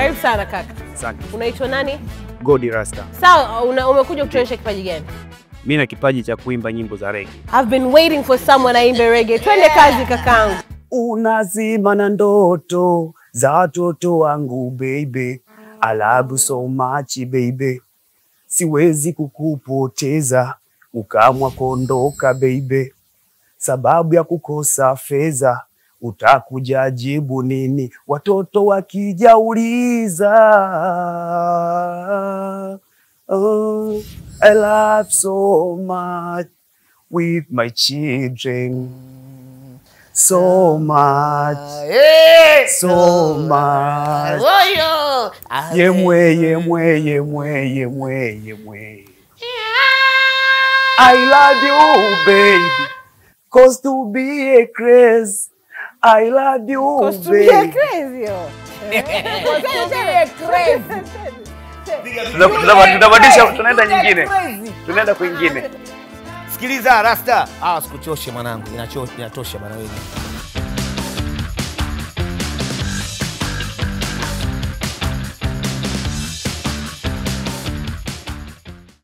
Karibu sana kaka. Asante. Unaitwa nani? Godi Rasta. Sawa, umekuja kutuonyesha kipaji gani? Mimi na kipaji cha kuimba nyimbo za reggae. I've been waiting for someone aimbe reggae. Twende kazi kakangu. Unazima na ndoto za watoto wangu baby. I love you so much baby. Siwezi kukupoteza, ukamwa kuondoka baby. Sababu ya kukosa fedha, utakuja jibu nini? Watoto wakija uliza. Oh, I love so much with my children. So much, so much. Yemwe, yemwe, yemwe, yemwe, yemwe. I love you, baby. Cause to be a crazy. I love you, baby. Cause to be a crazy. Cause to be a crazy. Tunabadilisha, tunaenda nyingine. Tunaenda kwingine. Sikiliza Rasta. Sikuchoshe mwanangu. Inatosha bana wewe.